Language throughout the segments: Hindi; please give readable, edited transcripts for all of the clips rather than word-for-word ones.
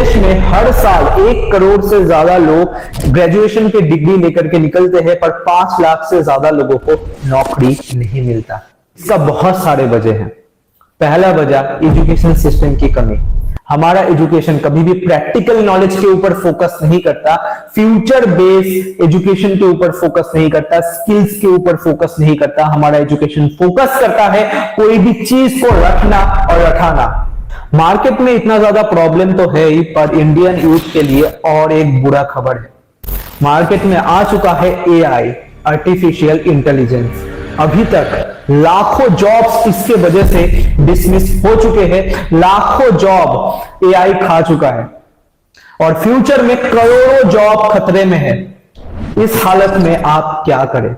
देश में हर साल 1 करोड़ से ज्यादा लोग ग्रेजुएशन की डिग्री लेकर के निकलते हैं, पर 5 लाख से ज्यादा लोगों को नौकरी नहीं मिलता। इसका बहुत सारे वजह हैं। पहला वजह एजुकेशन सिस्टम की कमी। हमारा एजुकेशन कभी भी प्रैक्टिकल नॉलेज के ऊपर फोकस नहीं करता, फ्यूचर बेस्ड एजुकेशन के ऊपर फोकस नहीं करता, स्किल्स के ऊपर फोकस नहीं करता। हमारा एजुकेशन फोकस करता है कोई भी चीज को रखना और रखाना। मार्केट में इतना ज्यादा प्रॉब्लम तो है ही, पर इंडियन यूथ के लिए और एक बुरा खबर है। मार्केट में आ चुका है एआई, आर्टिफिशियल इंटेलिजेंस। अभी तक लाखों जॉब्स इसके वजह से डिसमिस हो चुके हैं, लाखों जॉब एआई खा चुका है और फ्यूचर में करोड़ों जॉब खतरे में है। इस हालत में आप क्या करें?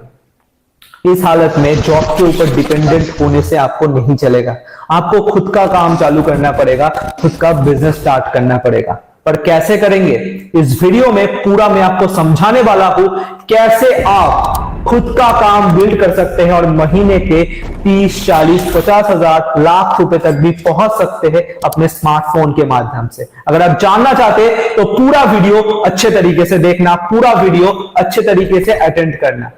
इस हालत में जॉब के ऊपर डिपेंडेंट होने से आपको नहीं चलेगा। आपको खुद का काम चालू करना पड़ेगा, खुद का बिजनेस स्टार्ट करना पड़ेगा। पर कैसे करेंगे? इस वीडियो में पूरा मैं आपको समझाने वाला हूं कैसे आप खुद का काम बिल्ड कर सकते हैं और महीने के 30, 40, 50 हजार, लाख रुपए तक भी पहुंच सकते हैं अपने स्मार्टफोन के माध्यम से। अगर आप जानना चाहते हैं तो पूरा वीडियो अच्छे तरीके से देखना, पूरा वीडियो अच्छे तरीके से अटेंड करना।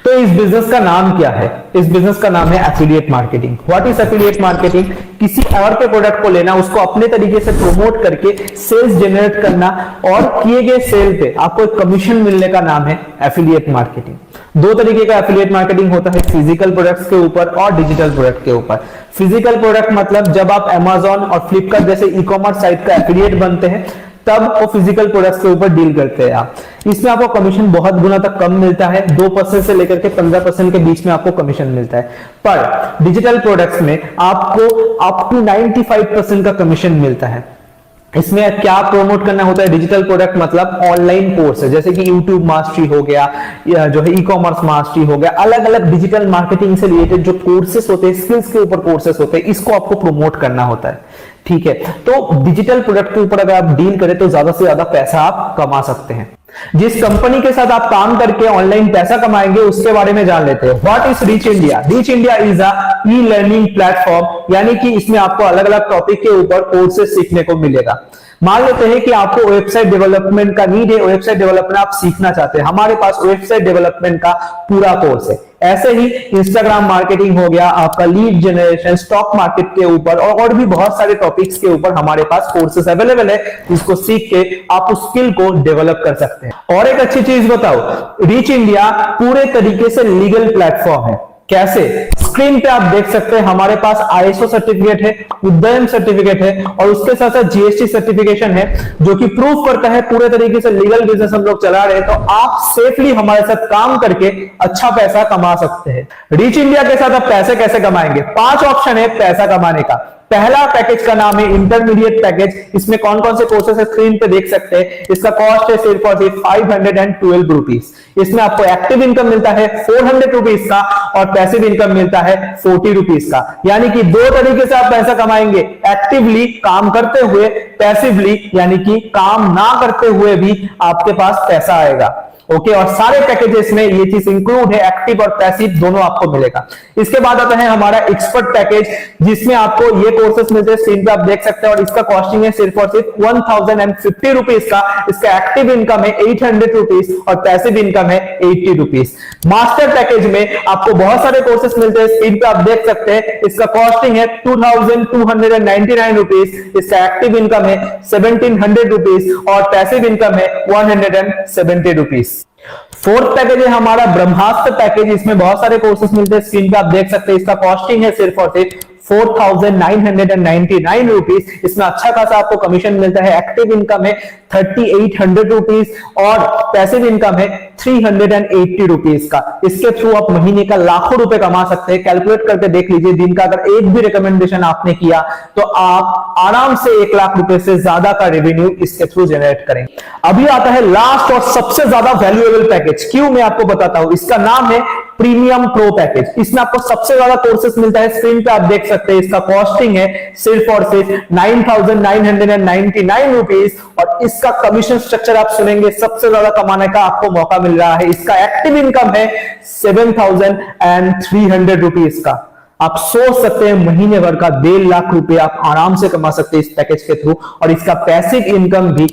तो इस बिजनेस का नाम क्या है? इस बिजनेस का नाम है affiliate marketing. What is affiliate marketing? किसी और के प्रोडक्ट को लेना, उसको अपने तरीके से प्रमोट करके सेल्स जनरेट करना और किए गए सेल पे आपको एक कमीशन मिलने का नाम है एफिलिएट मार्केटिंग। 2 तरीके का एफिलिएट मार्केटिंग होता है, फिजिकल प्रोडक्ट्स के ऊपर और डिजिटल प्रोडक्ट के ऊपर। फिजिकल प्रोडक्ट मतलब जब आप Amazon और फ्लिपकार्ट जैसे ई-कॉमर्स साइट का एफिलिएट बनते हैं, तब वो फिजिकल प्रोडक्ट्स के ऊपर डील करते हैं आप। इसमें आपको कमीशन बहुत गुना तक कम मिलता है, 2% से लेकर के 15% के बीच में आपको कमीशन मिलता है। पर डिजिटल प्रोडक्ट्स में आपको अप टू 95% का कमीशन मिलता है। इसमें क्या प्रमोट करना होता है? डिजिटल प्रोडक्ट मतलब ऑनलाइन कोर्स है, जैसे कि YouTube मास्टरी हो गया या जो है ई-कॉमर्स मास्टरी हो गया, अलग अलग डिजिटल मार्केटिंग से रिलेटेड जो कोर्सेस होते हैं, स्किल्स के ऊपर कोर्सेस होते हैं, इसको आपको प्रमोट करना होता है। ठीक है, तो डिजिटल प्रोडक्ट के ऊपर अगर आप डील करें तो ज्यादा से ज्यादा पैसा आप कमा सकते हैं। जिस कंपनी के साथ आप काम करके ऑनलाइन पैसा कमाएंगे उसके बारे में जान लेते हैं। What is reach India? Reach India is a e learning platform, यानी कि इसमें आपको अलग अलग टॉपिक के ऊपर कोर्सेस सीखने को मिलेगा। मान लेते हैं कि आपको वेबसाइट डेवलपमेंट का नीड है, वेबसाइट डेवलपमेंट आप सीखना चाहते हैं, हमारे पास वेबसाइट डेवलपमेंट का पूरा कोर्स है। ऐसे ही इंस्टाग्राम मार्केटिंग हो गया, आपका लीड जनरेशन, स्टॉक मार्केट के ऊपर और भी बहुत सारे टॉपिक्स के ऊपर हमारे पास कोर्सेस अवेलेबल है, जिसको सीख के आप उस स्किल को डेवलप कर सकते हैं। और एक अच्छी चीज बताओ, रीच इंडिया पूरे तरीके से लीगल प्लेटफॉर्म है। कैसे? स्क्रीन पे आप देख सकते हैं हमारे पास ISO सर्टिफिकेट है, उद्यम सर्टिफिकेट है और उसके साथ साथ GST सर्टिफिकेशन है, जो कि प्रूफ करता है पूरे तरीके से लीगल बिजनेस हम लोग चला रहे हैं। तो आप सेफली हमारे साथ काम करके अच्छा पैसा कमा सकते हैं। रीच इंडिया के साथ आप पैसे कैसे कमाएंगे? 5 ऑप्शन है पैसा कमाने का। पहला पैकेज का नाम है इंटरमीडिएट पैकेज। इसमें कौन कौन से कोर्सेस है स्क्रीन पे देख सकते हैं। इसका कॉस्ट है सिर्फ और सिर्फ 512 रुपीज। इसमें आपको एक्टिव इनकम मिलता है 400 रुपीज का और पैसिव इनकम मिलता है 40 रुपीज का। यानी कि 2 तरीके से आप पैसा कमाएंगे, एक्टिवली काम करते हुए, पैसिवली यानी कि काम ना करते हुए भी आपके पास पैसा आएगा। ओके, और सारे पैकेजेस में ये चीज इंक्लूड है, एक्टिव और पैसिव दोनों आपको मिलेगा। इसके बाद आता है हमारा एक्सपर्ट पैकेज, जिसमें आपको ये कोर्सेस मिलते हैं, स्क्रीन पे आप देख सकते हैं, और इसका कॉस्टिंग है सिर्फ और सिर्फ 1050 रुपीज का। इसका एक्टिव इनकम है 800 रुपीज और पैसिव इनकम है 80 रुपीज। मास्टर पैकेज में आपको बहुत सारे कोर्सेस मिलते हैं, स्क्रीन पे आप देख सकते हैं। इसका कॉस्टिंग है 2299 रुपीज, इसका एक्टिव इनकम है 1700 रुपीज और पैसिव इनकम है 170 रुपीज। 4th पैकेज है हमारा ब्रह्मास्त्र पैकेज। इसमें बहुत सारे कोर्सेस मिलते हैं, स्क्रीन पे आप देख सकते हैं। इसका कॉस्टिंग है सिर्फ और सिर्फ 4999 रुपीज। इसमें अच्छा खासा आपको कमीशन मिलता है, एक्टिव इनकम है 3800 रुपीज और पैसिव इनकम है 380 रुपीज का। इसके थ्रू आप महीने का लाखों रुपए कमा सकते हैं। कैलकुलेट करके देख लीजिए, दिन का अगर एक भी रिकमेंडेशन आपने किया तो आप आराम से 1 लाख रुपए से ज्यादा का रेवेन्यू इसके थ्रू जनरेट करेंगे। अभी आता है लास्ट और सबसे ज्यादा वैल्यूएबल पैकेज। क्यों? मैं आपको बताता हूं। इसका नाम है प्रीमियम प्रो पैकेज। इसमें आपको सबसे ज्यादा कोर्सेस मिलता है, स्क्रीन पे आप देख सकते हैं। इसका कॉस्टिंग है सिर्फ और सिर्फ 9999 रुपीज और इसका कमीशन स्ट्रक्चर आप सुनेंगे, सबसे ज्यादा कमाने का आपको मौका मिल रहा है। इसका एक्टिव इनकम है 7300 रुपीज का। आप सोच सकते हैं महीने भर का 1.5 लाख रुपए आप आराम से कमा सकते हैं इस पैकेज के थ्रू, और इसका पैसिव इनकम भी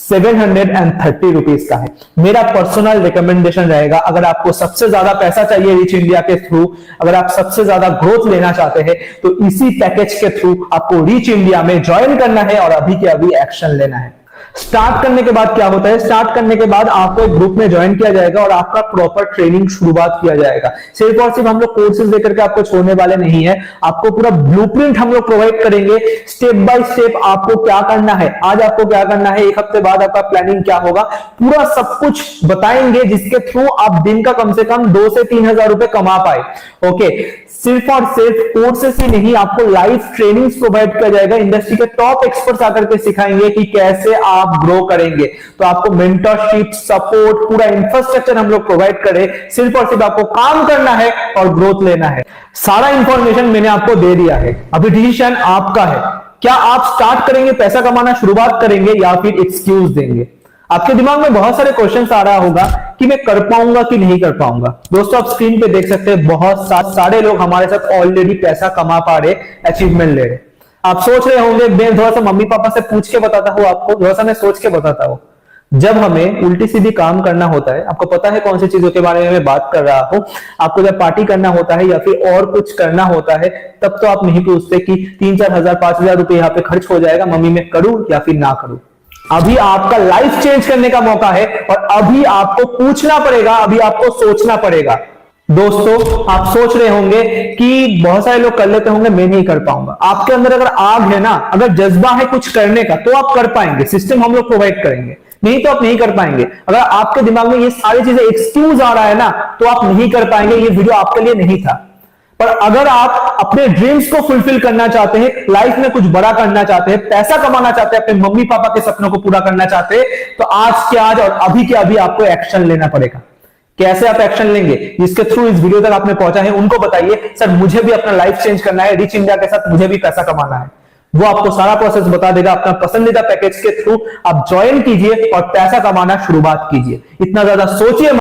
730 रुपीज का है। मेरा पर्सनल रिकमेंडेशन रहेगा, अगर आपको सबसे ज्यादा पैसा चाहिए रीच इंडिया के थ्रू, अगर आप सबसे ज्यादा ग्रोथ लेना चाहते हैं, तो इसी पैकेज के थ्रू आपको रीच इंडिया में ज्वाइन करना है और अभी के अभी एक्शन लेना है। स्टार्ट करने के बाद क्या होता है, स्टार्ट करने के बाद आपको एक ग्रुप में ज्वाइन किया जाएगा और आपका प्रॉपर ट्रेनिंग शुरुआत किया जाएगा। सिर्फ और सिर्फ हम लोग कोर्सेज देकर के आपको छोड़ने वाले नहीं है, आपको पूरा ब्लूप्रिंट हम लोग प्रोवाइड करेंगे, स्टेप बाय स्टेप आपको क्या करना है, आज आपको क्या करना है, एक हफ्ते बाद आपका प्लानिंग क्या होगा, पूरा सब कुछ बताएंगे, जिसके थ्रू आप दिन का कम से कम 2 से 3 हजार रुपए कमा पाए। ओके, सिर्फ और सिर्फ कोर्सेस ही नहीं, आपको लाइव ट्रेनिंग प्रोवाइड किया जाएगा, इंडस्ट्री के टॉप एक्सपर्ट्स आकर के सिखाएंगे कि कैसे आप ग्रो करेंगे। तो आपको मेंटरशिप, सपोर्ट, पूरा इंफ्रास्ट्रक्चर हम लोग प्रोवाइड करें, सिर्फ और सिर्फ आपको काम करना है और ग्रोथ लेना है। सारा इंफॉर्मेशन मैंने आपको दे दिया है, अभी डिसीजन आपका है। क्या आप स्टार्ट करेंगे, पैसा कमाना शुरुआत करेंगे, या फिर एक्सक्यूज देंगे? आपके दिमाग में बहुत सारे क्वेश्चंस आ रहा होगा कि मैं कर पाऊंगा कि नहीं कर पाऊंगा। दोस्तों, आप स्क्रीन पे देख सकते हैं बहुत सारे लोग हमारे साथ ऑलरेडी पैसा कमा पा रहे, अचीवमेंट ले रहे। आप सोच रहे होंगे मैं थोड़ा सा मम्मी पापा से पूछ के बताता हूं, आपको थोड़ा सा मैं सोच के बताता हूं। जब हमें उल्टी सीधी काम करना होता है, आपको पता है कौन सी चीजों के बारे में मैं बात कर रहा हूं, आपको जब पार्टी करना होता है या फिर और कुछ करना होता है, तब तो आप नहीं पूछते कि 3-4 हजार 5 हजार रुपए यहाँ पे खर्च हो जाएगा, मम्मी मैं करूं या फिर ना करूं। अभी आपका लाइफ चेंज करने का मौका है और अभी आपको पूछना पड़ेगा, अभी आपको सोचना पड़ेगा। दोस्तों, आप सोच रहे होंगे कि बहुत सारे लोग कर लेते होंगे, मैं नहीं कर पाऊंगा। आपके अंदर अगर आग है ना, अगर जज्बा है कुछ करने का, तो आप कर पाएंगे, सिस्टम हम लोग प्रोवाइड करेंगे, नहीं तो आप नहीं कर पाएंगे। अगर आपके दिमाग में ये सारी चीजें एक्सक्यूज आ रहा है ना, तो आप नहीं कर पाएंगे, ये वीडियो आपके लिए नहीं था। पर अगर आप अपने ड्रीम्स को फुलफिल करना चाहते हैं, लाइफ में कुछ बड़ा करना चाहते हैं, पैसा कमाना चाहते हैं, अपने मम्मी पापा के सपनों को पूरा करना चाहते हैं, तो आज के आज और अभी के अभी आपको एक्शन लेना पड़ेगा। कैसे आप एक्शन लेंगे, जिसके थ्रू इस वीडियो तक आपने पहुंचा है, उनको बताइए सर मुझे भी अपना लाइफ चेंज करना है, रिच इंडिया के साथ मुझे भी पैसा कमाना है। वो आपको सारा प्रोसेस बता देगा। अपना पसंदीदा पैकेज के थ्रू आप ज्वाइन कीजिए और पैसा कमाना शुरुआत कीजिए। इतना ज्यादा सोचिए